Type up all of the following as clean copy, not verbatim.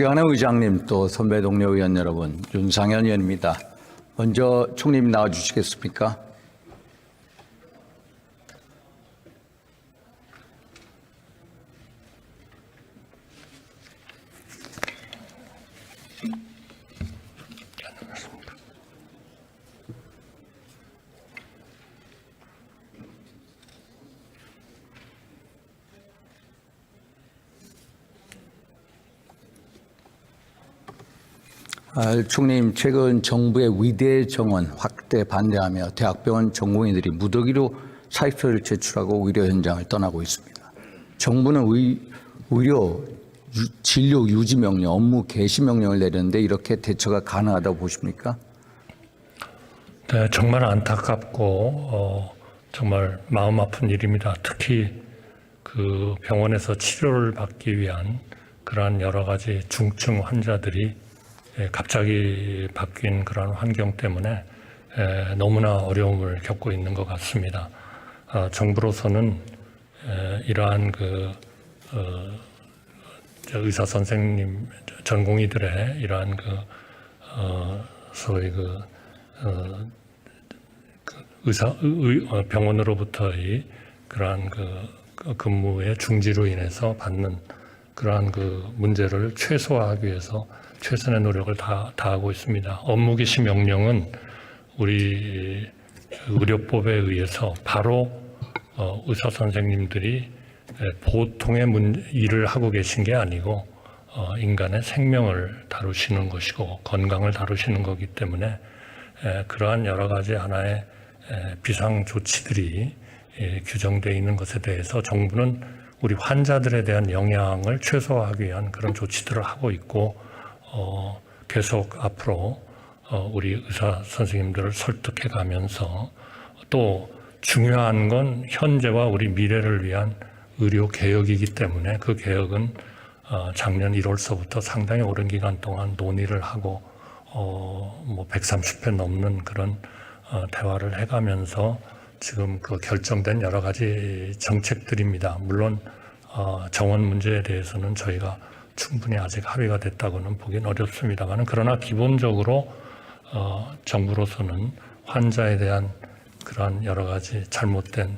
위원회 의장님 또 선배 동료 의원 여러분, 윤상현 의원입니다. 먼저 총리님 나와주시겠습니까? 총리님, 최근 정부의 위대 정원 확대 반대하며 대학병원 전공의들이 무더기로 사직서를 제출하고 의료 현장을 떠나고 있습니다. 정부는 의료 진료 유지 명령, 업무 개시 명령을 내렸는데 이렇게 대처가 가능하다고 보십니까? 네, 정말 안타깝고 정말 마음 아픈 일입니다. 특히 그 병원에서 치료를 받기 위한 그러한 여러 가지 중증 환자들이 갑자기 바뀐 그런 환경 때문에 너무나 어려움을 겪고 있는 것 같습니다. 정부로서는 이러한 의사 선생님 전공의들의 이러한 소위 병원으로부터의 그러한 근무의 중지로 인해서 받는 그러한 문제를 최소화하기 위해서 최선의 노력을 다하고 있습니다. 업무 개시 명령은 우리 의료법에 의해서 바로 의사 선생님들이 보통의 일을 하고 계신 게 아니고 인간의 생명을 다루시는 것이고 건강을 다루시는 거기 때문에 그러한 여러 가지 하나의 비상 조치들이 규정되어 있는 것에 대해서 정부는 우리 환자들에 대한 영향을 최소화하기 위한 그런 조치들을 하고 있고 계속 앞으로 우리 의사 선생님들을 설득해 가면서 또 중요한 건 현재와 우리 미래를 위한 의료 개혁이기 때문에 그 개혁은 작년 1월서부터 상당히 오랜 기간 동안 논의를 하고 130회 넘는 그런 대화를 해가면서 지금 결정된 여러 가지 정책들입니다. 물론 정원 문제에 대해서는 저희가 충분히 아직 합의가 됐다고는 보긴 어렵습니다만, 그러나 기본적으로 정부로서는 환자에 대한 그러한 여러 가지 잘못된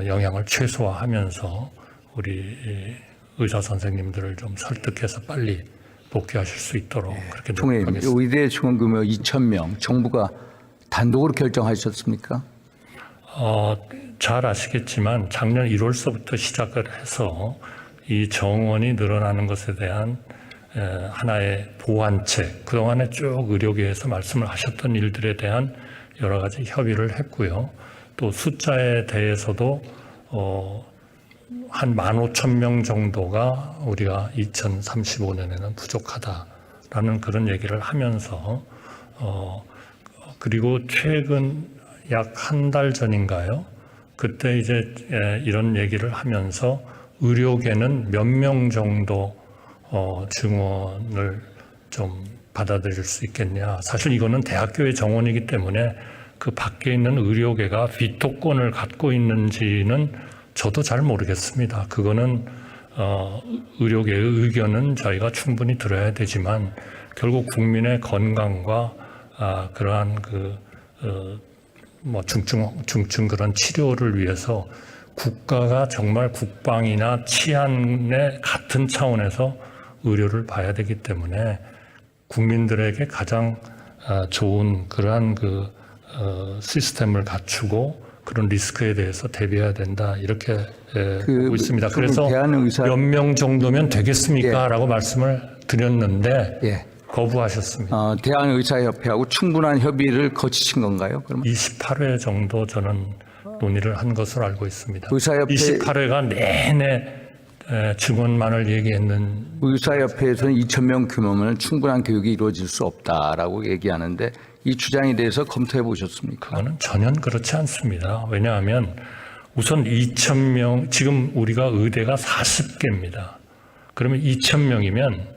영향을 최소화하면서 우리 의사 선생님들을 좀 설득해서 빨리 복귀하실 수 있도록 그렇게 노력하겠습니다. 총리님, 의대 증원 규모 2,000명 정부가 단독으로 결정하셨습니까? 잘 아시겠지만 작년 1월서부터 시작을 해서 이 정원이 늘어나는 것에 대한 하나의 보완책, 그동안에 쭉 의료계에서 말씀을 하셨던 일들에 대한 여러 가지 협의를 했고요. 또 숫자에 대해서도 한 15,000명 정도가 우리가 2035년에는 부족하다라는 그런 얘기를 하면서 그리고 최근 약 한 달 전인가요? 그때 이제 이런 얘기를 하면서 의료계는 몇 명 정도 증원을 좀 받아들일 수 있겠냐. 사실 이거는 대학교의 정원이기 때문에 그 밖에 있는 의료계가 비토권을 갖고 있는지는 저도 잘 모르겠습니다. 그거는 의료계의 의견은 저희가 충분히 들어야 되지만 결국 국민의 건강과 그러한 중증 그런 치료를 위해서 국가가 정말 국방이나 치안의 같은 차원에서 의료를 봐야 되기 때문에 국민들에게 가장 좋은 그러한 시스템을 갖추고 그런 리스크에 대해서 대비해야 된다, 이렇게 보고 있습니다. 그래서 몇 명 정도면 되겠습니까? 라고 말씀을 드렸는데 거부하셨습니다. 대한의사협회하고 충분한 협의를 거치신 건가요? 그러면 28회 정도 저는 논의를 한 것으로 알고 있습니다. 의사협회 28회가 내내 증원만을 얘기했는. 의사협회에서는 2,000명 규모면 충분한 교육이 이루어질 수 없다라고 얘기하는데 이 주장에 대해서 검토해 보셨습니까? 그거는 전혀 그렇지 않습니다. 왜냐하면 우선 2,000명, 지금 우리가 의대가 40개입니다. 그러면 2,000명이면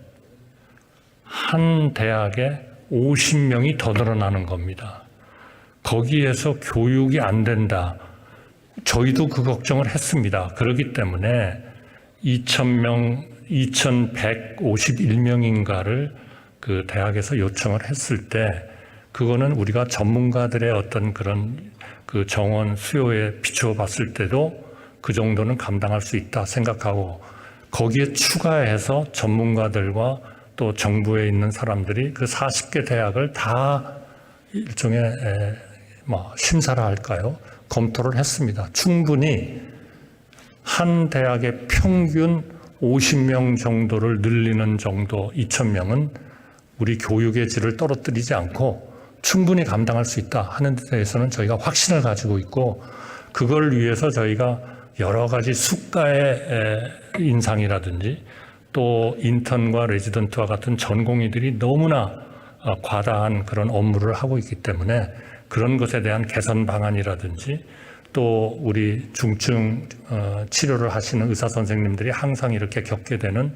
한 대학에 50명이 더 늘어나는 겁니다. 거기에서 교육이 안 된다. 저희도 그 걱정을 했습니다. 그렇기 때문에 2,000명 2151명인가를 그 대학에서 요청을 했을 때 그거는 우리가 전문가들의 어떤 그런 그 정원 수요에 비추어 봤을 때도 그 정도는 감당할 수 있다 생각하고 거기에 추가해서 전문가들과 또 정부에 있는 사람들이 그 40개 대학을 다 일종의 심사를 할까요? 검토를 했습니다. 충분히 한 대학의 평균 50명 정도를 늘리는 정도 2,000명은 우리 교육의 질을 떨어뜨리지 않고 충분히 감당할 수 있다 하는 데 대해서는 저희가 확신을 가지고 있고 그걸 위해서 저희가 여러 가지 수가의 인상이라든지 또 인턴과 레지던트와 같은 전공의들이 너무나 과다한 그런 업무를 하고 있기 때문에 그런 것에 대한 개선 방안이라든지 또 우리 중증 치료를 하시는 의사 선생님들이 항상 이렇게 겪게 되는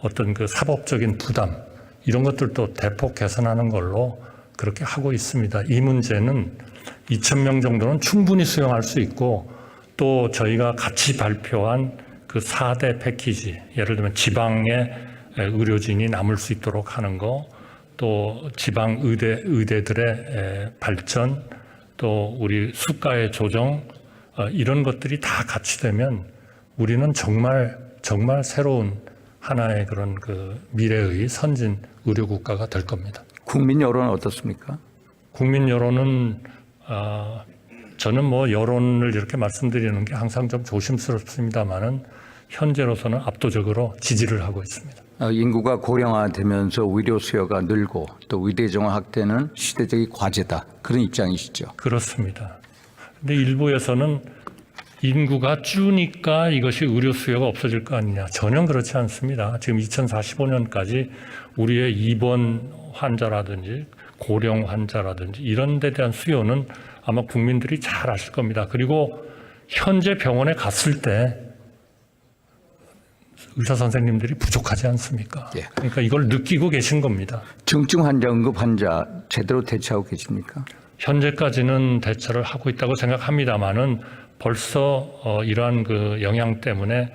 어떤 그 사법적인 부담 이런 것들도 대폭 개선하는 걸로 그렇게 하고 있습니다. 이 문제는 2,000명 정도는 충분히 수용할 수 있고 또 저희가 같이 발표한 그 4대 패키지 예를 들면 지방의 의료진이 남을 수 있도록 하는 거 또 지방 의대들의 발전 또 우리 수가의 조정 이런 것들이 다 같이 되면 우리는 정말 새로운 하나의 그런 그 미래의 선진 의료 국가가 될 겁니다. 국민 여론은 어떻습니까? 국민 여론은 저는 뭐 여론을 이렇게 말씀드리는 게 항상 좀 조심스럽습니다만은 현재로서는 압도적으로 지지를 하고 있습니다. 인구가 고령화되면서 의료 수요가 늘고 또 의대 정원 확대는 시대적인 과제다. 그런 입장이시죠? 그렇습니다. 근데 일부에서는 인구가 주니까 이것이 의료 수요가 없어질 거 아니냐. 전혀 그렇지 않습니다. 지금 2045년까지 우리의 입원 환자라든지 고령 환자라든지 이런 데 대한 수요는 아마 국민들이 잘 아실 겁니다. 그리고 현재 병원에 갔을 때 의사 선생님들이 부족하지 않습니까? 예. 그러니까 이걸 느끼고 계신 겁니다. 중증 환자, 응급 환자 제대로 대처하고 계십니까? 현재까지는 대처를 하고 있다고 생각합니다만은 벌써 이러한 그 영향 때문에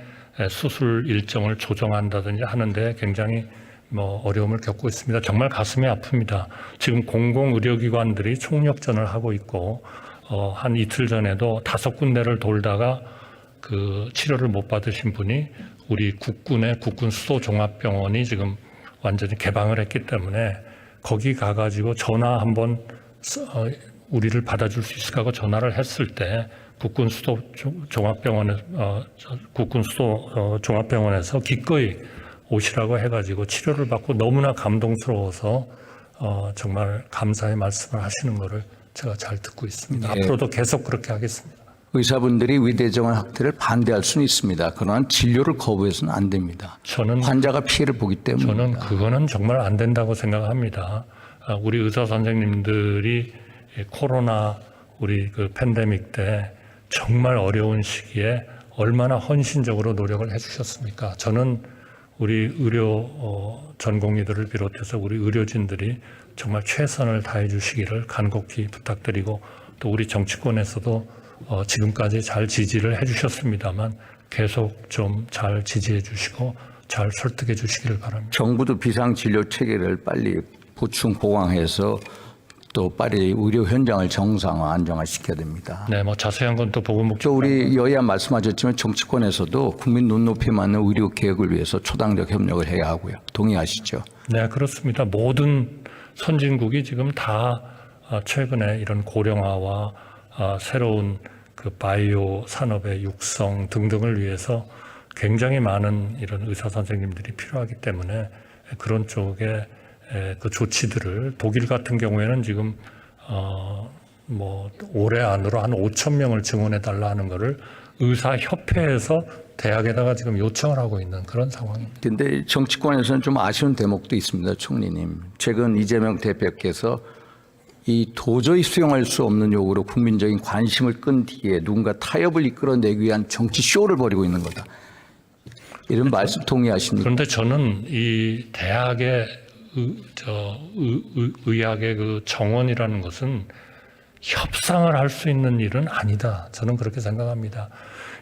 수술 일정을 조정한다든지 하는데 굉장히 어려움을 겪고 있습니다. 정말 가슴이 아픕니다. 지금 공공의료기관들이 총력전을 하고 있고 한 이틀 전에도 5군데를 돌다가 그 치료를 못 받으신 분이 우리 국군의 국군 수도 종합병원이 지금 완전히 개방을 했기 때문에 거기 가가지고 전화 한번 우리를 받아줄 수 있을까 하고 전화를 했을 때 국군 수도 종합병원에서 기꺼이 오시라고 해가지고 치료를 받고 너무나 감동스러워서 정말 감사의 말씀을 하시는 것을 제가 잘 듣고 있습니다. 예. 앞으로도 계속 그렇게 하겠습니다. 의사분들이 의대 정원 확대를 반대할 수는 있습니다. 그러나 진료를 거부해서는 안 됩니다. 환자가 피해를 보기 때문에. 저는 그거는 정말 안 된다고 생각합니다. 우리 의사 선생님들이 코로나 우리 그 팬데믹 때 정말 어려운 시기에 얼마나 헌신적으로 노력을 해주셨습니까? 저는 우리 의료 전공의들을 비롯해서 우리 의료진들이 정말 최선을 다해 주시기를 간곡히 부탁드리고 또 우리 정치권에서도 지금까지 잘 지지를 해주셨습니다만 계속 좀 잘 지지해 주시고 잘 설득해 주시기를 바랍니다. 정부도 비상진료 체계를 빨리 보충 보강해서 또 빨리 의료 현장을 정상화 안정화시켜야 됩니다. 네, 자세한 건 또 보고 또 우리 여야 말씀하셨지만 정치권에서도 국민 눈높이에 맞는 의료 개혁을 위해서 초당적 협력을 해야 하고요. 동의하시죠? 네, 그렇습니다. 모든 선진국이 지금 다 최근에 이런 고령화와 새로운 그 바이오 산업의 육성 등등을 위해서 굉장히 많은 이런 의사 선생님들이 필요하기 때문에 그런 쪽에 그 조치들을 독일 같은 경우에는 지금 올해 안으로 한 5,000명을 증원해 달라 하는 거를 의사협회에서 대학에다가 지금 요청을 하고 있는 그런 상황입니다. 그런데 정치권에서는 좀 아쉬운 대목도 있습니다, 총리님. 최근 이재명 대표께서 이 도저히 수용할 수 없는 요구로 국민적인 관심을 끈 뒤에 누군가 타협을 이끌어내기 위한 정치 쇼를 벌이고 있는 거다. 이런 말씀 동의하십니까? 그런데 저는 이 대학의 의학의 그 정원이라는 것은 협상을 할 수 있는 일은 아니다. 저는 그렇게 생각합니다.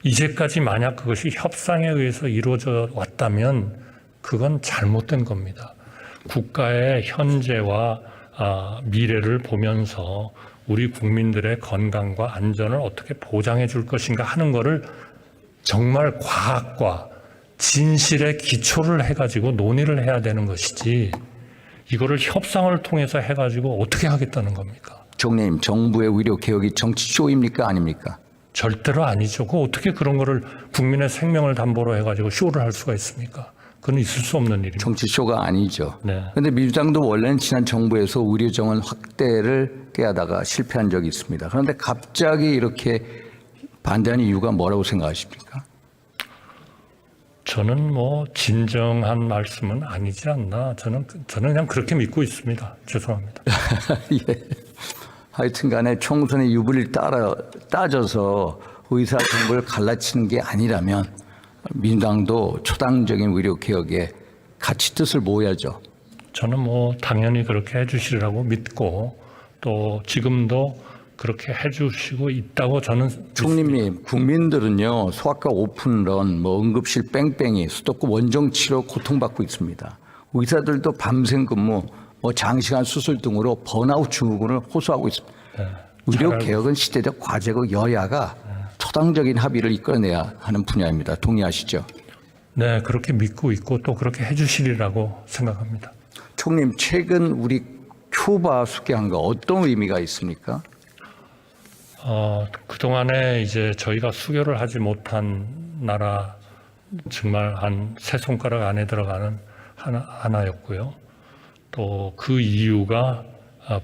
이제까지 만약 그것이 협상에 의해서 이루어져 왔다면 그건 잘못된 겁니다. 국가의 현재와 미래를 보면서 우리 국민들의 건강과 안전을 어떻게 보장해 줄 것인가 하는 거를 정말 과학과 진실에 기초를 해가지고 논의를 해야 되는 것이지 이거를 협상을 통해서 해가지고 어떻게 하겠다는 겁니까? 총리님, 정부의 의료 개혁이 정치쇼입니까 아닙니까? 절대로 아니죠. 그 어떻게 그런 거를 국민의 생명을 담보로 해가지고 쇼를 할 수가 있습니까? 그건 있을 수 없는 일입니다. 정치쇼가 아니죠. 네. 그런데 민주당도 원래는 지난 정부에서 의료 정원 확대를 꾀하다가 실패한 적이 있습니다. 그런데 갑자기 이렇게 반대하는 이유가 뭐라고 생각하십니까? 저는 뭐 진정한 말씀은 아니지 않나. 저는 그냥 그렇게 믿고 있습니다. 죄송합니다. 예. 하여튼 간에 총선의 유불리를 따져서 의사 정부를 갈라치는 게 아니라면 민주당도 초당적인 의료 개혁에 같이 뜻을 모아야죠. 저는 뭐 당연히 그렇게 해주시리라고 믿고 또 지금도 그렇게 해주시고 있다고 저는 총리님, 국민들은요 소아과 오픈런, 응급실 뺑뺑이, 수도권 원정 치료 고통받고 있습니다. 의사들도 밤샘 근무, 장시간 수술 등으로 번아웃 증후군을 호소하고 있습니다. 네. 의료 개혁은 시대적 과제고 여야가 초당적인 합의를 이끌어내야 하는 분야입니다. 동의하시죠? 네, 그렇게 믿고 있고 또 그렇게 해주시리라고 생각합니다. 총님, 최근 우리 큐바 수교한 거 어떤 의미가 있습니까? 그동안에 이제 저희가 수교를 하지 못한 나라 정말 한 세 손가락 안에 들어가는 하나였고요. 또 그 이유가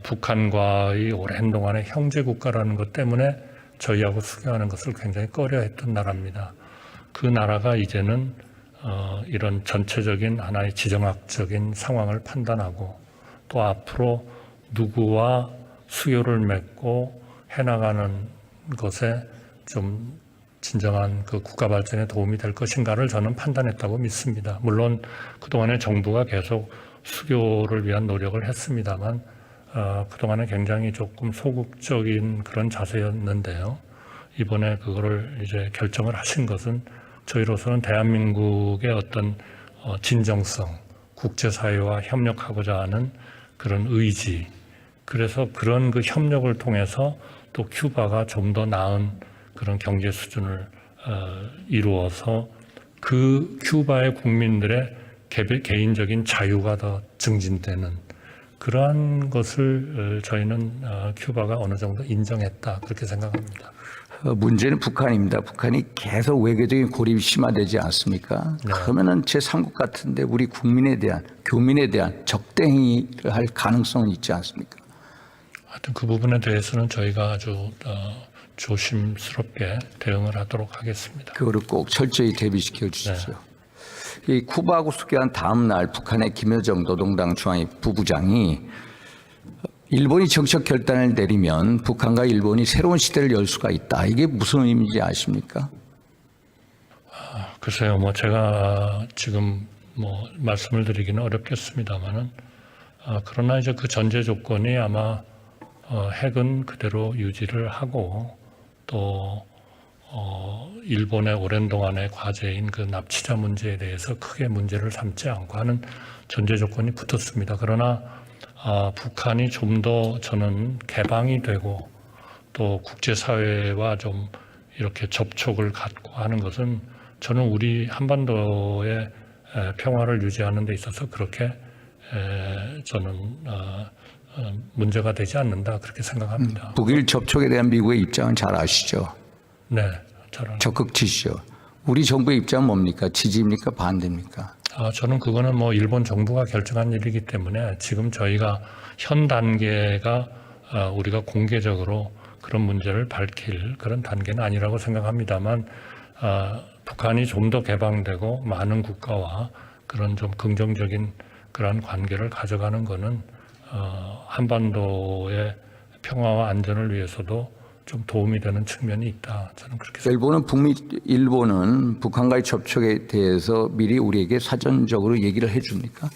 북한과의 오랜 동안의 형제 국가라는 것 때문에 저희하고 수교하는 것을 굉장히 꺼려했던 나라입니다. 그 나라가 이제는 이런 전체적인 하나의 지정학적인 상황을 판단하고 또 앞으로 누구와 수교를 맺고 해나가는 것에 좀 진정한 그 국가 발전에 도움이 될 것인가를 저는 판단했다고 믿습니다. 물론 그동안에 정부가 계속 수교를 위한 노력을 했습니다만 그동안에 굉장히 조금 소극적인 그런 자세였는데요. 이번에 그거를 이제 결정을 하신 것은 저희로서는 대한민국의 어떤 진정성, 국제사회와 협력하고자 하는 그런 의지, 그래서 그런 그 협력을 통해서 또 큐바가 좀 더 나은 그런 경제 수준을 이루어서 그 큐바의 국민들의 개인적인 자유가 더 증진되는 그러한 것을 저희는 큐바가 어느 정도 인정했다 그렇게 생각합니다. 문제는 북한입니다. 북한이 계속 외교적인 고립이 심화되지 않습니까? 네. 그러면은 제3국 같은데 우리 국민에 대한, 교민에 대한 적대행위를 할 가능성은 있지 않습니까? 하여튼 그 부분에 대해서는 저희가 아주 조심스럽게 대응을 하도록 하겠습니다. 그거를 꼭 철저히 대비시켜 주십시오. 이 쿠바하고 수교한 다음 날 북한의 김여정 노동당 중앙위 부부장이 일본이 정책 결단을 내리면 북한과 일본이 새로운 시대를 열 수가 있다. 이게 무슨 의미인지 아십니까? 글쎄요, 제가 지금 말씀을 드리기는 어렵겠습니다만은 그러나 이제 그 전제 조건이 아마 핵은 그대로 유지를 하고 또 일본의 오랜 동안의 과제인 그 납치자 문제에 대해서 크게 문제를 삼지 않고 하는 전제 조건이 붙었습니다. 그러나 북한이 좀 더 저는 개방이 되고 또 국제사회와 좀 이렇게 접촉을 갖고 하는 것은 저는 우리 한반도의 평화를 유지하는 데 있어서 그렇게 저는 문제가 되지 않는다 그렇게 생각합니다. 북일 접촉에 대한 미국의 입장은 잘 아시죠? 네, 잘 알죠. 적극 지지죠. 우리 정부의 입장은 뭡니까? 지지입니까? 반대입니까? 저는 그거는 일본 정부가 결정한 일이기 때문에 지금 저희가 현 단계가 우리가 공개적으로 그런 문제를 밝힐 그런 단계는 아니라고 생각합니다만 북한이 좀 더 개방되고 많은 국가와 그런 좀 긍정적인 그런 관계를 가져가는 것은 한반도의 평화와 안전을 위해서도 좀 도움이 되는 측면이 있다. 저는 그렇게 생각합니다. 일본은 북한과의 접촉에 대해서 미리 우리에게 사전적으로 얘기를 해줍니까?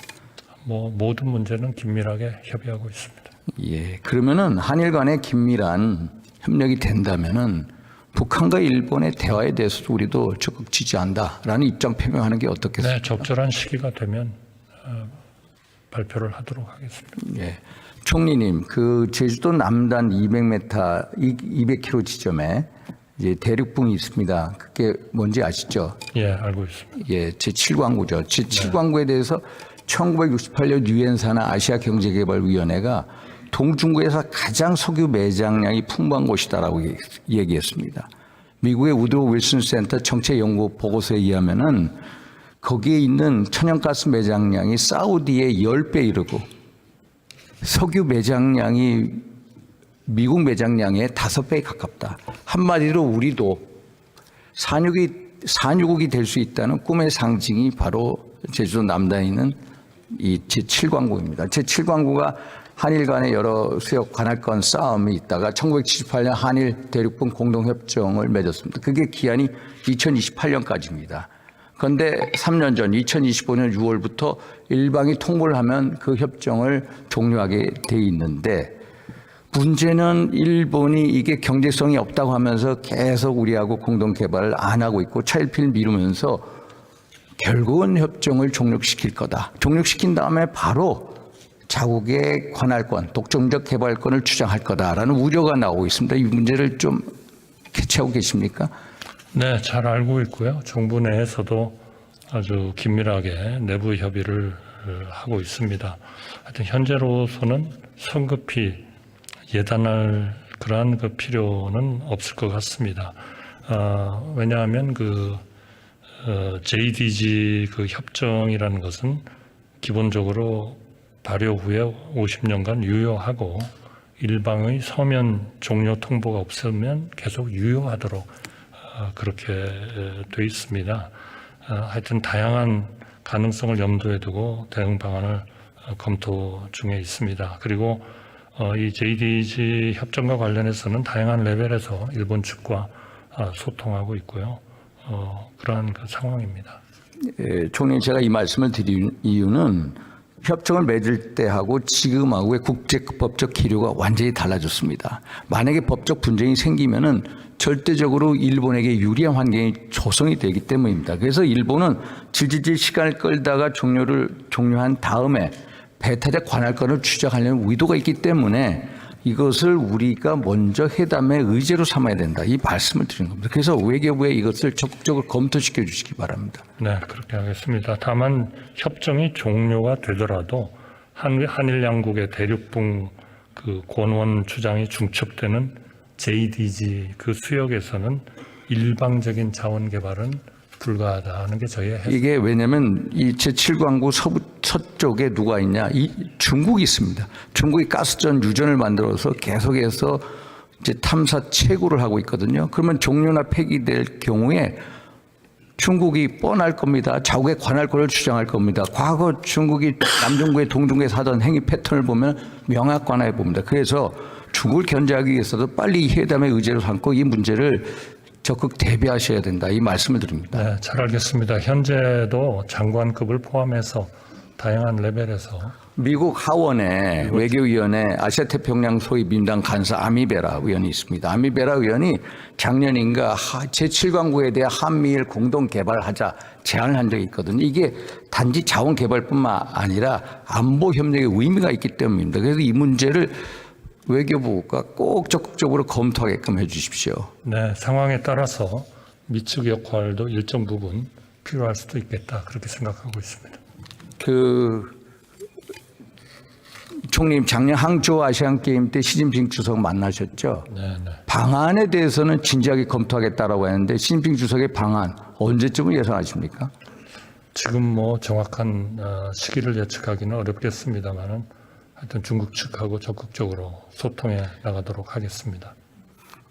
모든 문제는 긴밀하게 협의하고 있습니다. 예. 그러면은 한일 간의 긴밀한 협력이 된다면은 북한과 일본의 대화에 대해서도 우리도 적극 지지한다라는 입장 표명하는 게 어떻겠습니까? 네, 적절한 시기가 되면 발표를 하도록 하겠습니다. 예. 총리님, 그 제주도 남단 200km 지점에 이제 대륙붕이 있습니다. 그게 뭔지 아시죠? 예, 알고 있습니다. 예, 제7광구죠. 제7광구에 대해서 1968년 유엔사나 아시아경제개발위원회가 동중구에서 가장 석유 매장량이 풍부한 곳이다라고 얘기했습니다. 미국의 우드로 윌슨 센터 정책연구 보고서에 의하면은 거기에 있는 천연가스 매장량이 사우디의 10배 이르고 석유 매장량이 미국 매장량의 5배에 가깝다. 한마디로 우리도 산유국이 될 수 있다는 꿈의 상징이 바로 제주도 남단에 있는 이 제7광구입니다. 제7광구가 한일 간의 여러 수역 관할권 싸움이 있다가 1978년 한일 대륙분 공동협정을 맺었습니다. 그게 기한이 2028년까지입니다. 그런데 3년 전 2025년 6월부터 일방이 통보를 하면 그 협정을 종료하게 돼 있는데 문제는 일본이 이게 경제성이 없다고 하면서 계속 우리하고 공동 개발을 안 하고 있고 차일피일 미루면서 결국은 협정을 종료시킬 거다. 종료시킨 다음에 바로 자국의 관할권, 독점적 개발권을 주장할 거다라는 우려가 나오고 있습니다. 이 문제를 좀 캐치하고 계십니까? 네, 잘 알고 있고요. 정부 내에서도 아주 긴밀하게 내부 협의를 하고 있습니다. 하여튼 현재로서는 성급히 예단할 그러한 그 필요는 없을 것 같습니다. 왜냐하면 JDG 그 협정이라는 것은 기본적으로 발효 후에 50년간 유효하고 일방의 서면 종료 통보가 없으면 계속 유효하도록 그렇게 돼 있습니다. 하여튼 다양한 가능성을 염두에 두고 대응 방안을 검토 중에 있습니다. 그리고 이 JDG 협정과 관련해서는 다양한 레벨에서 일본 측과 소통하고 있고요. 그러한 그 상황입니다. 예, 총리 제가 이 말씀을 드린 이유는 협정을 맺을 때하고 지금하고의 국제법적 기류가 완전히 달라졌습니다. 만약에 법적 분쟁이 생기면은 절대적으로 일본에게 유리한 환경이 조성이 되기 때문입니다. 그래서 일본은 질질질 시간을 끌다가 종료한 다음에 배타적 관할권을 추적하려는 의도가 있기 때문에 이것을 우리가 먼저 회담의 의제로 삼아야 된다. 이 말씀을 드리는 겁니다. 그래서 외교부에 이것을 적극적으로 검토시켜 주시기 바랍니다. 네, 그렇게 하겠습니다. 다만 협정이 종료가 되더라도 한일 양국의 대륙붕 그 권원 주장이 중첩되는 JDG 그 수역에서는 일방적인 자원 개발은 불가하다는 게 저희의 해석. 이게 왜냐하면 이 제7광구 서쪽에 누가 있냐? 이 중국이 있습니다. 중국이 가스전 유전을 만들어서 계속해서 이제 탐사 채굴을 하고 있거든요. 그러면 종료나 폐기될 경우에 중국이 뻔할 겁니다. 자국의 관할권을 주장할 겁니다. 과거 중국이 남중국에 동중국에 사던 행위 패턴을 보면 명확관화해 봅니다. 그래서 중국을 견제하기 위해서도 빨리 이 회담의 의제로 삼고 이 문제를 적극 대비하셔야 된다. 이 말씀을 드립니다. 네, 잘 알겠습니다. 현재도 장관급을 포함해서 다양한 레벨에서 미국 하원에 외교위원회 아시아태평양 소위 민당 간사 아미베라 의원이 있습니다. 아미베라 의원이 작년인가 제7광구에 대해 한미일 공동 개발하자 제안을 한 적이 있거든요. 이게 단지 자원 개발뿐만 아니라 안보 협력의 의미가 있기 때문입니다. 그래서 이 문제를 외교부가 꼭 적극적으로 검토하게끔 해 주십시오. 네, 상황에 따라서 미측 역할도 일정 부분 필요할 수도 있겠다. 그렇게 생각하고 있습니다. 총리님 작년 항저우 아시안 게임 때 시진핑 주석 만나셨죠? 네. 방안에 대해서는 진지하게 검토하겠다라고 했는데 시진핑 주석의 방안 언제쯤을 예상하십니까? 지금 뭐 정확한 시기를 예측하기는 어렵겠습니다만은 하여튼 중국 측하고 적극적으로 소통해 나가도록 하겠습니다.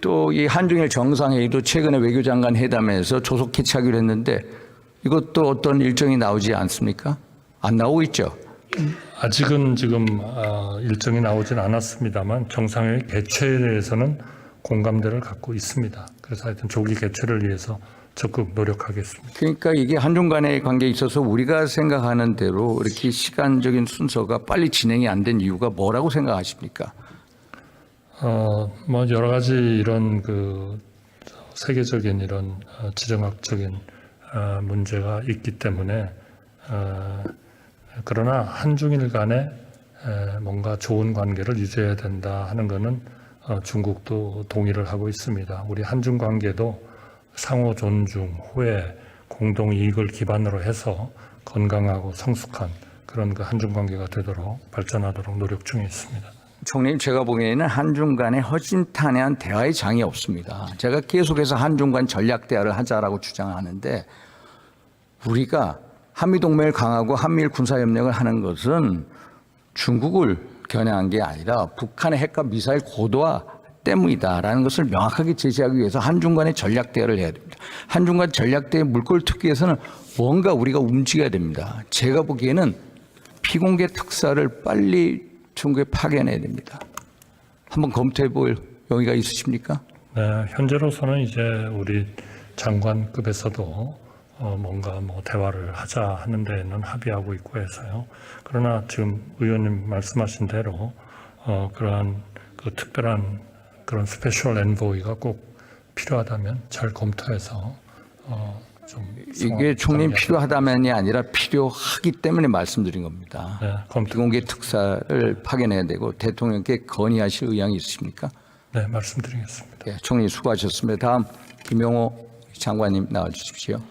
또 이 한중일 정상회의도 최근에 외교장관 회담에서 조속 개최하기로 했는데 이것도 어떤 일정이 나오지 않습니까? 안 나오고 있죠? 아직은 지금 일정이 나오진 않았습니다만 정상회의 개최에 대해서는 공감대를 갖고 있습니다. 그래서 하여튼 조기 개최를 위해서 적극 노력하겠습니다. 그러니까 이게 한중 간의 관계에 있어서 우리가 생각하는 대로 이렇게 시간적인 순서가 빨리 진행이 안 된 이유가 뭐라고 생각하십니까? 뭐 여러 가지 이런 그 세계적인 이런 지정학적인 문제가 있기 때문에 그러나 한중일 간에 뭔가 좋은 관계를 유지해야 된다 하는 것은 중국도 동의를 하고 있습니다. 우리 한중 관계도 상호 존중, 호혜, 공동 이익을 기반으로 해서 건강하고 성숙한 그런 그 한중 관계가 되도록 발전하도록 노력 중에 있습니다. 총리님, 제가 보기에는 한중 간에 허심탄회한 대화의 장이 없습니다. 제가 계속해서 한중 간 전략 대화를 하자라고 주장하는데, 우리가 한미동맹을 강화하고 한미일 군사협력을 하는 것은 중국을 겨냥한 게 아니라 북한의 핵과 미사일 고도화 때문이다라는 것을 명확하게 제시하기 위해서 한중 간의 전략 대화를 해야 됩니다. 한중 간 전략 대화 물꼬를 트기 위해서는 뭔가 우리가 움직여야 됩니다. 제가 보기에는 피공개 특사를 빨리 중국에 파견해야 됩니다. 한번 검토해 볼 용의가 있으십니까? 네, 현재로서는 이제 우리 장관급에서도 뭔가 대화를 하자 하는 데는 합의하고 있고 해서요. 그러나 지금 의원님 말씀하신 대로 그러한 그 특별한 그런 스페셜 엔보이가 꼭 필요하다면 잘 검토해서 좀 이게 총리님 필요하다면이 아니라 필요하기 때문에 말씀드린 겁니다. 네, 비공개 특사를 파견해야 되고 대통령께 건의하실 의향이 있으십니까? 네, 말씀드리겠습니다. 네, 총리 수고하셨습니다. 다음 김용호 장관님 나와 주십시오.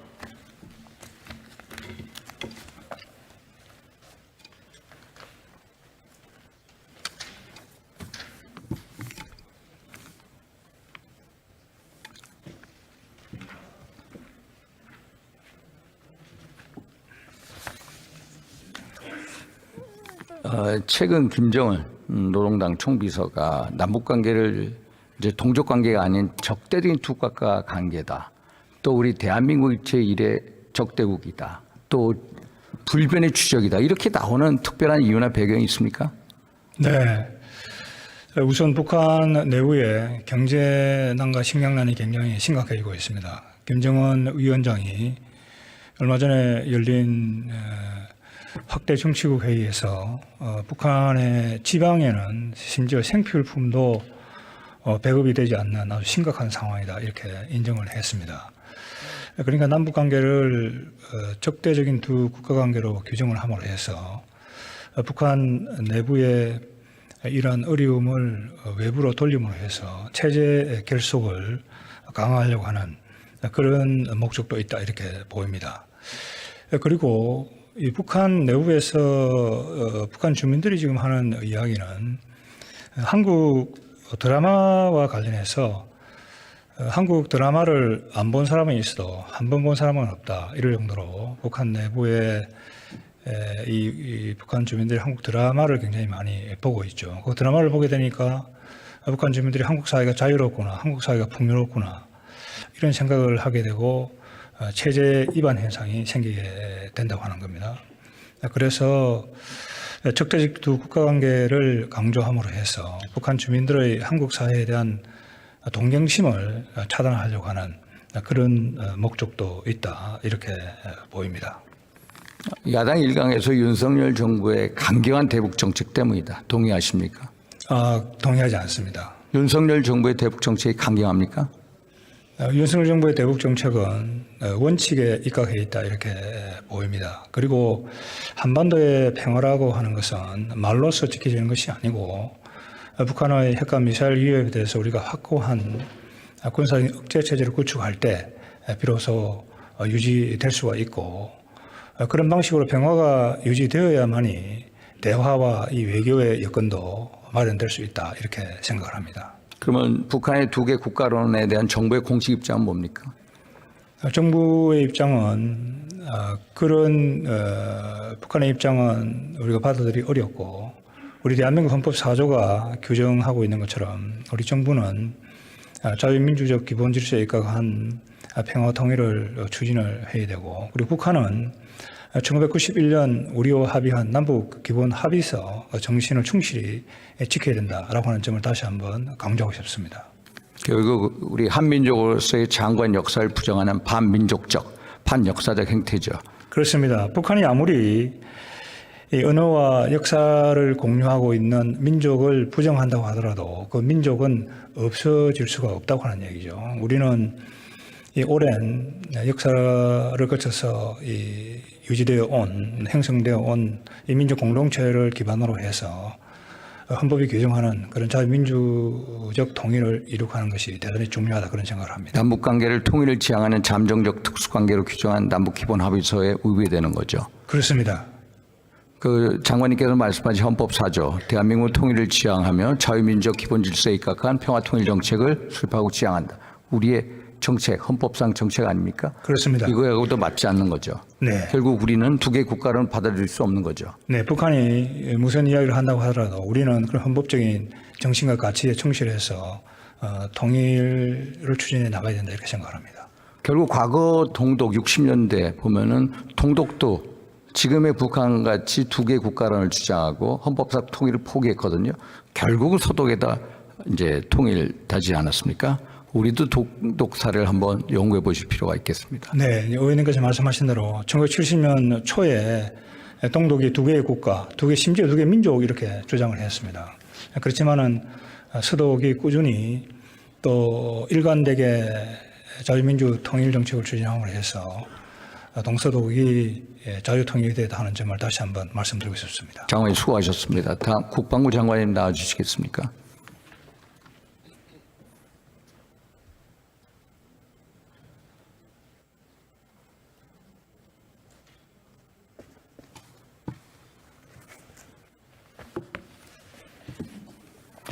최근 김정은 노동당 총비서가 남북 관계를 이제 동족 관계가 아닌 적대적인 두 국가 관계다. 또 우리 대한민국이 제1의 적대국이다. 또 불변의 추적이다. 이렇게 나오는 특별한 이유나 배경이 있습니까? 네. 우선 북한 내부에 경제난과 식량난이 굉장히 심각해지고 있습니다. 김정은 위원장이 얼마 전에 열린 확대 정치국 회의에서 북한의 지방에는 심지어 생필품도 배급이 되지 않는 아주 심각한 상황이다 이렇게 인정을 했습니다. 그러니까 남북 관계를 적대적인 두 국가 관계로 규정을 함으로 해서 북한 내부의 이러한 어려움을 외부로 돌림으로 해서 체제 결속을 강화하려고 하는 그런 목적도 있다 이렇게 보입니다. 그리고 이 북한 내부에서 북한 주민들이 지금 하는 이야기는 한국 드라마와 관련해서 한국 드라마를 안 본 사람은 있어도 한 번 본 사람은 없다 이럴 정도로 북한 내부에 이 북한 주민들이 한국 드라마를 굉장히 많이 보고 있죠. 그 드라마를 보게 되니까 북한 주민들이 한국 사회가 자유롭구나, 한국 사회가 풍요롭구나 이런 생각을 하게 되고 체제 위반 현상이 생기게 된다고 하는 겁니다. 그래서 적대적 두 국가 관계를 강조함으로 해서 북한 주민들의 한국 사회에 대한 동경심을 차단하려고 하는 그런 목적도 있다 이렇게 보입니다. 야당 일각에서 윤석열 정부의 강경한 대북 정책 때문이다. 동의하십니까? 동의하지 않습니다. 윤석열 정부의 대북 정책이 강경합니까? 윤석열 정부의 대북 정책은 원칙에 입각해 있다 이렇게 보입니다. 그리고 한반도의 평화라고 하는 것은 말로서 지켜지는 것이 아니고 북한의 핵과 미사일 위협에 대해서 우리가 확고한 군사적인 억제 체제를 구축할 때 비로소 유지될 수가 있고 그런 방식으로 평화가 유지되어야만이 대화와 이 외교의 여건도 마련될 수 있다 이렇게 생각을 합니다. 그러면 북한의 두 개 국가론에 대한 정부의 공식 입장은 뭡니까? 정부의 입장은 그런 북한의 입장은 우리가 받아들이기 어렵고 우리 대한민국 헌법 4조가 규정하고 있는 것처럼 우리 정부는 자유민주적 기본 질서에 입각한 평화 통일을 추진을 해야 되고 그리고 북한은 1991년 우리와 합의한 남북 기본 합의서 정신을 충실히 지켜야 된다라고 하는 점을 다시 한번 강조하고 싶습니다. 결국 우리 한민족으로서의 장관 역사를 부정하는 반민족적, 반역사적 행태죠. 그렇습니다. 북한이 아무리 이 언어와 역사를 공유하고 있는 민족을 부정한다고 하더라도 그 민족은 없어질 수가 없다고 하는 얘기죠. 우리는 이 오랜 역사를 거쳐서 이 유지되어 온, 형성되어 온 이 민족 공동체를 기반으로 해서 헌법이 규정하는 그런 자유민주적 통일을 이룩하는 것이 대단히 중요하다 그런 생각을 합니다. 남북 관계를 통일을 지향하는 잠정적 특수관계로 규정한 남북기본합의서에 의뢰되는 거죠. 그렇습니다. 그 장관님께서 말씀하신 헌법 4조 대한민국 통일을 지향하며 자유민주적 기본질서에 입각한 평화통일정책을 수립하고 지향한다. 우리의 정책, 헌법상 정책 아닙니까? 그렇습니다. 이거하고도 맞지 않는 거죠. 네. 결국 우리는 두 개 국가는 받아들일 수 없는 거죠. 네, 북한이 무슨 이야기를 한다고 하더라도 우리는 그런 헌법적인 정신과 가치에 충실해서 통일을 추진해 나가야 된다 이렇게 생각합니다. 결국 과거 동독 60년대 보면은 동독도 지금의 북한같이 두 개 국가론을 주장하고 헌법상 통일을 포기했거든요. 결국은 서독에다 이제 통일하지 않았습니까? 우리도 독사를 한번 연구해 보실 필요가 있겠습니다. 네, 의원님께서 말씀하신 대로 1970년 초에 동독이 두 개의 국가, 심지어 두 개의 민족 이렇게 주장을 했습니다. 그렇지만은 서독이 꾸준히 또 일관되게 자유민주 통일 정책을 추진함으로 해서 동서독이 자유통일이 되다 하는 점을 다시 한번 말씀드리고 싶습니다. 장관님 수고하셨습니다. 다음 국방부 장관님 나와주시겠습니까?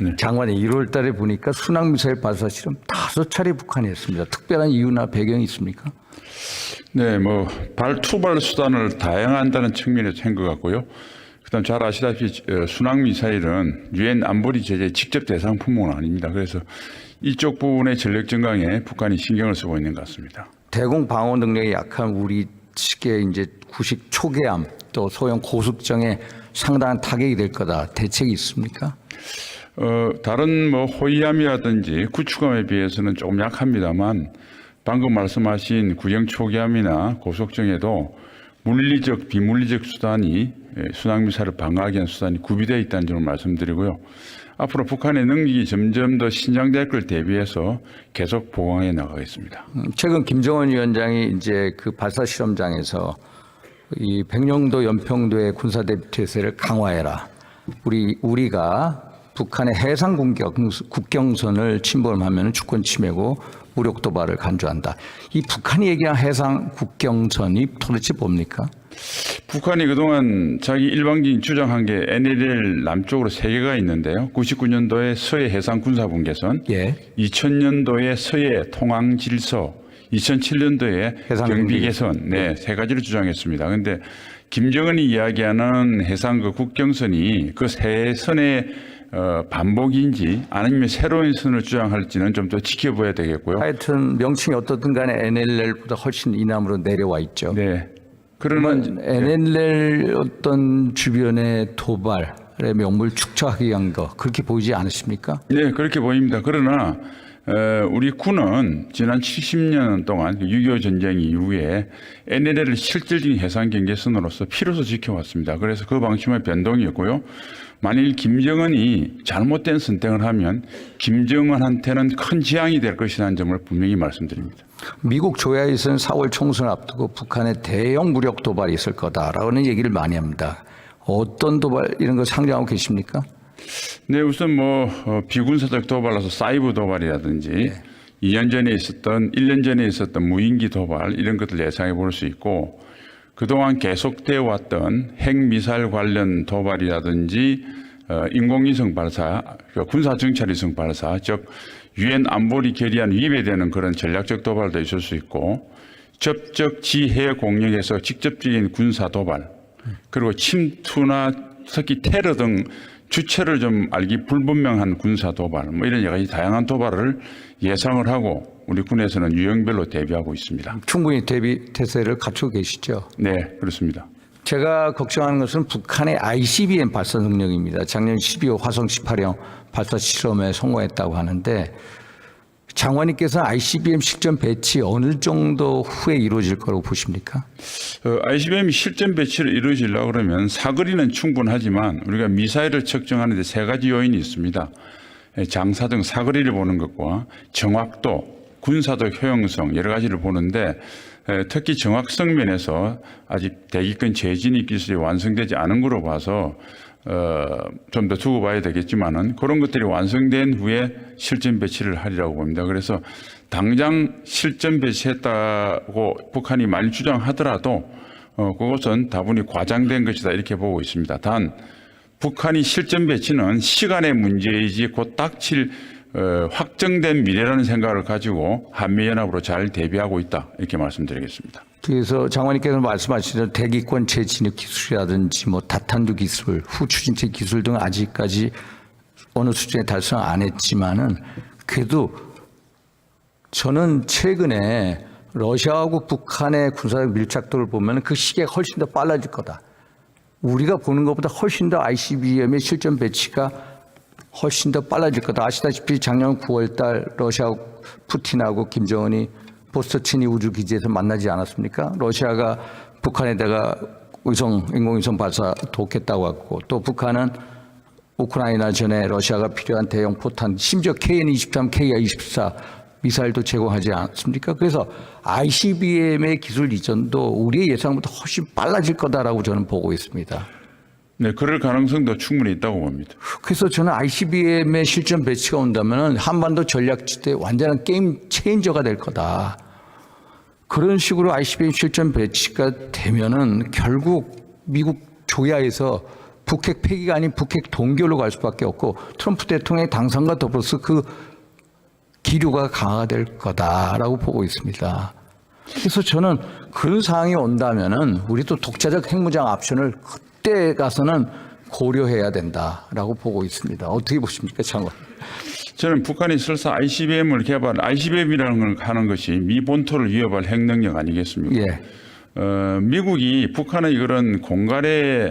네. 장관이 1월 달에 보니까 순항미사일 발사 실험 5차례 북한이 했습니다. 특별한 이유나 배경이 있습니까? 네, 투발 수단을 다양한다는 측면에서 한 것 같고요. 그다음 잘 아시다시피 순항 미사일은 유엔 안보리 제재 직접 대상 품목은 아닙니다. 그래서 이쪽 부분의 전력 증강에 북한이 신경을 쓰고 있는 것 같습니다. 대공 방어 능력이 약한 우리 측의 이제 구식 초계함 또 소형 고속정에 상당한 타격이 될 거다. 대책이 있습니까? 다른 호위함이라든지 구축함에 비해서는 조금 약합니다만 방금 말씀하신 구형 초기함이나 고속정에도 물리적, 비물리적 수단이 순항미사일을 방어하기 위한 수단이 구비되어 있다는 점을 말씀드리고요. 앞으로 북한의 능력이 점점 더 신장될 걸 대비해서 계속 보강해 나가겠습니다. 최근 김정은 위원장이 이제 그 발사 실험장에서 이 백령도 연평도의 군사대비태세를 강화해라. 우리가 북한의 해상 공격, 국경선을 침범하면 주권 침해고 무력 도발을 간주한다. 이 북한이 얘기한 해상 국경선이 도대체 뭡니까? 북한이 그동안 자기 일방적인 주장한 게 NLL 남쪽으로 3개가 있는데요. 99년도에 서해 해상 군사분계선, 예. 2000년도에 서해 통항 질서, 2007년도에 경비 개선, 네, 3가지를 주장했습니다. 그런데 김정은이 이야기하는 해상 그 국경선이 그 세 선의 반복인지 아니면 새로운 선을 주장할지는 좀 더 지켜봐야 되겠고요. 하여튼 명칭이 어떻든 간에 NLL보다 훨씬 이남으로 내려와 있죠. 네. 그러면 NLL 어떤 주변의 도발의 명물 축적하기 위한 거 그렇게 보이지 않으십니까? 네, 그렇게 보입니다. 그러나 우리 군은 지난 70년 동안 6.25 전쟁 이후에 NLL을 실질적인 해상 경계선으로서 필요서 지켜왔습니다. 그래서 그 방침의 변동이 없고요. 만일 김정은이 잘못된 선택을 하면 김정은한테는 큰 재앙이 될 것이라는 점을 분명히 말씀드립니다. 미국 조야에서는 4월 총선을 앞두고 북한의 대형 무력 도발이 있을 거다라는 얘기를 많이 합니다. 어떤 도발 이런 거 상정하고 계십니까? 네, 우선 비군사적 도발로서 사이버 도발이라든지 네. 2년 전에 있었던 1년 전에 있었던 무인기 도발 이런 것들 예상해 볼 수 있고 그동안 계속되어 왔던 핵미사일 관련 도발이라든지 인공위성 발사, 군사정찰위성 발사, 즉 유엔 안보리 결의안 위배되는 그런 전략적 도발도 있을 수 있고 접적 지해 공역에서 직접적인 군사 도발 그리고 침투나 특히 테러 등 주체를 좀 알기 불분명한 군사 도발 이런 여러 가지 다양한 도발을 예상을 하고 우리 군에서는 유형별로 대비하고 있습니다. 충분히 대비 태세를 갖추고 계시죠? 네, 그렇습니다. 제가 걱정하는 것은 북한의 ICBM 발사 능력입니다. 작년 12월 화성 18형 발사 실험에 성공했다고 하는데 장관님께서는 ICBM 실전 배치 어느 정도 후에 이루어질 거라고 보십니까? ICBM이 실전 배치를 이루어지려고 그러면 사거리는 충분하지만 우리가 미사일을 측정하는 데 3가지 요인이 있습니다. 장사 등 사거리를 보는 것과 정확도, 군사적 효용성 여러 가지를 보는데 특히 정확성 면에서 아직 대기권 재진입 기술이 완성되지 않은 거로 봐서 좀 더 두고 봐야 되겠지만은 그런 것들이 완성된 후에 실전 배치를 하리라고 봅니다. 그래서 당장 실전 배치했다고 북한이 많이 주장하더라도 그것은 다분히 과장된 것이다 이렇게 보고 있습니다. 단 북한이 실전 배치는 시간의 문제이지 곧 닥칠 확정된 미래라는 생각을 가지고 한미연합으로 잘 대비하고 있다 이렇게 말씀드리겠습니다. 그래서 장관님께서 말씀하신 대로 대기권 재진입 기술이라든지 뭐 다탄두 기술, 후추진체 기술 등 아직까지 어느 수준에 달성 안 했지만은 그래도 저는 최근에 러시아하고 북한의 군사적 밀착도를 보면 그 시기가 훨씬 더 빨라질 거다. 우리가 보는 것보다 훨씬 더 ICBM의 실전 배치가 훨씬 더 빨라질 거다. 아시다시피 작년 9월 달 러시아 푸틴하고 김정은이 보스토치니 우주기지에서 만나지 않았습니까? 러시아가 북한에다가 인공위성 발사 돕겠다고 하고 또 북한은 우크라이나 전에 러시아가 필요한 대형 포탄 심지어 KN-23, KR-24 미사일도 제공하지 않습니까? 그래서 ICBM의 기술 이전도 우리의 예상보다 훨씬 빨라질 거다라고 저는 보고 있습니다. 네, 그럴 가능성도 충분히 있다고 봅니다. 그래서 저는 ICBM의 실전 배치가 온다면 한반도 전략지대 완전한 게임 체인저가 될 거다. 그런 식으로 ICBM 실전 배치가 되면은 결국 미국 조야에서 북핵 폐기가 아닌 북핵 동결로 갈 수밖에 없고 트럼프 대통령의 당선과 더불어서 그 기류가 강화될 거다라고 보고 있습니다. 그래서 저는 그런 상황이 온다면은 우리도 독자적 핵무장 옵션을 그때 가서는 고려해야 된다라고 보고 있습니다. 어떻게 보십니까, 장관? 저는 북한이 설사 ICBM을 개발, ICBM이라는 걸 하는 것이 미 본토를 위협할 핵 능력 아니겠습니까? 예. 미국이 북한의 그런 공갈에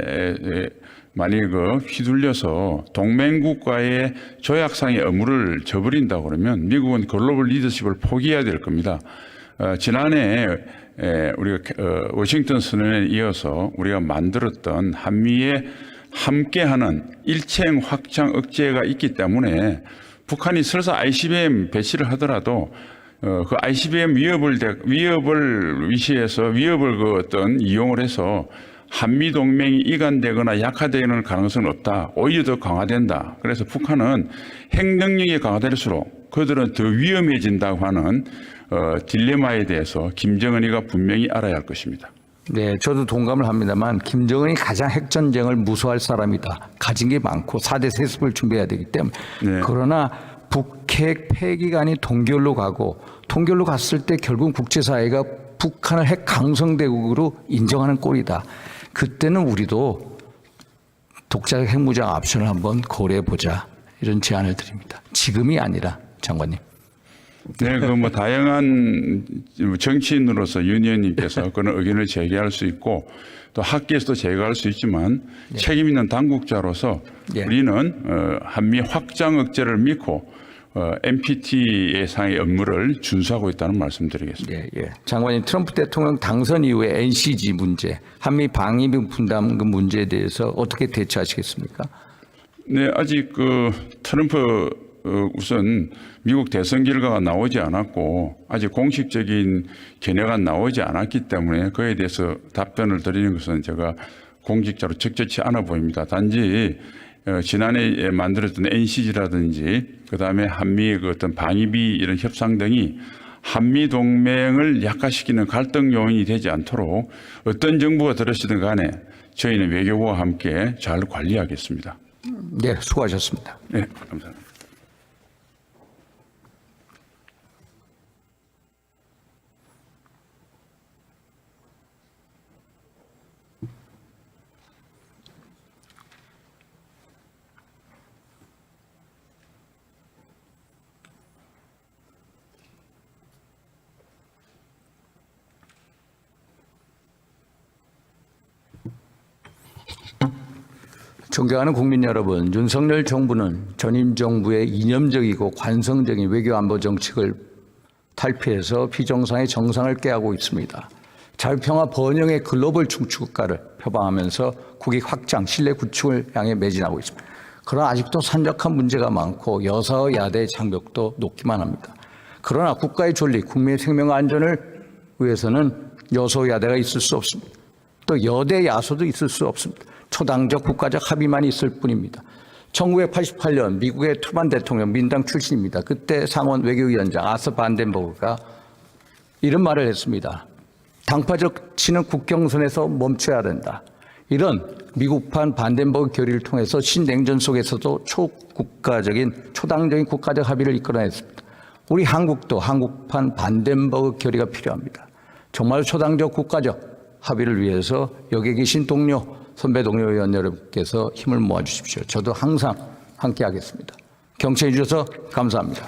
많이 휘둘려서 동맹국과의 조약상의 의무를 저버린다 그러면 미국은 글로벌 리더십을 포기해야 될 겁니다. 지난해 우리가 워싱턴 선언에 이어서 우리가 만들었던 한미의 함께하는 일체행 확장 억제가 있기 때문에 북한이 설사 ICBM 배치를 하더라도 그 ICBM 위협을 위시해서 위협을 이용을 해서 한미 동맹이 이간되거나 약화되는 가능성은 없다. 오히려 더 강화된다. 그래서 북한은 핵 능력이 강화될수록 그들은 더 위험해진다고 하는 딜레마에 대해서 김정은이가 분명히 알아야 할 것입니다. 네, 저도 동감을 합니다만 김정은이 가장 핵전쟁을 무서워할 사람이다. 가진 게 많고 4대 세습을 준비해야 되기 때문에. 네. 그러나 북핵 폐기가 아닌 동결로 가고 동결로 갔을 때 결국 국제사회가 북한을 핵 강성대국으로 인정하는 꼴이다. 그때는 우리도 독자적 핵무장 옵션을 한번 고려해보자. 이런 제안을 드립니다. 지금이 아니라 장관님. 네, 다양한 정치인으로서 윤 의원님께서 그런 의견을 제기할 수 있고 또 학계에서도 제기할 수 있지만 책임 있는 당국자로서 우리는 한미 확장 억제를 믿고 NPT 상의 업무를 준수하고 있다는 말씀드리겠습니다. 예. 장관님, 트럼프 대통령 당선 이후에 NCG 문제, 한미 방위비 분담금 문제에 대해서 어떻게 대처하시겠습니까? 네, 아직 트럼프 우선 미국 대선 결과가 나오지 않았고 아직 공식적인 견해가 나오지 않았기 때문에 그에 대해서 답변을 드리는 것은 제가 공직자로 적절치 않아 보입니다. 단지 지난해 만들었던 NCG라든지 그다음에 한미 어떤 방위비 이런 협상 등이 한미 동맹을 약화시키는 갈등 요인이 되지 않도록 어떤 정부가 들으시든 간에 저희는 외교부와 함께 잘 관리하겠습니다. 네, 수고하셨습니다. 네, 감사합니다. 존경하는 국민 여러분, 윤석열 정부는 전임 정부의 이념적이고 관성적인 외교안보 정책을 탈피해서 비정상의 정상을 깨하고 있습니다. 자유평화 번영의 글로벌 중추국가를 표방하면서 국익 확장, 신뢰 구축을 향해 매진하고 있습니다. 그러나 아직도 산적한 문제가 많고 여사와 야대의 장벽도 높기만 합니다. 그러나 국가의 존립, 국민의 생명 안전을 위해서는 여소야대가 있을 수 없습니다. 또 여대 야소도 있을 수 없습니다. 초당적 국가적 합의만 있을 뿐입니다. 1988년 미국의 트루먼 대통령 민당 출신입니다. 그때 상원 외교위원장 아서 반덴버그가 이런 말을 했습니다. 당파적 치는 국경선에서 멈춰야 된다. 이런 미국판 반덴버그 결의를 통해서 신냉전 속에서도 초국가적인 초당적인 국가적 합의를 이끌어냈습니다. 우리 한국도 한국판 반덴버그 결의가 필요합니다. 정말 초당적 국가적 합의를 위해서 여기 계신 동료, 선배 동료 의원 여러분께서 힘을 모아주십시오. 저도 항상 함께하겠습니다. 경청해 주셔서 감사합니다.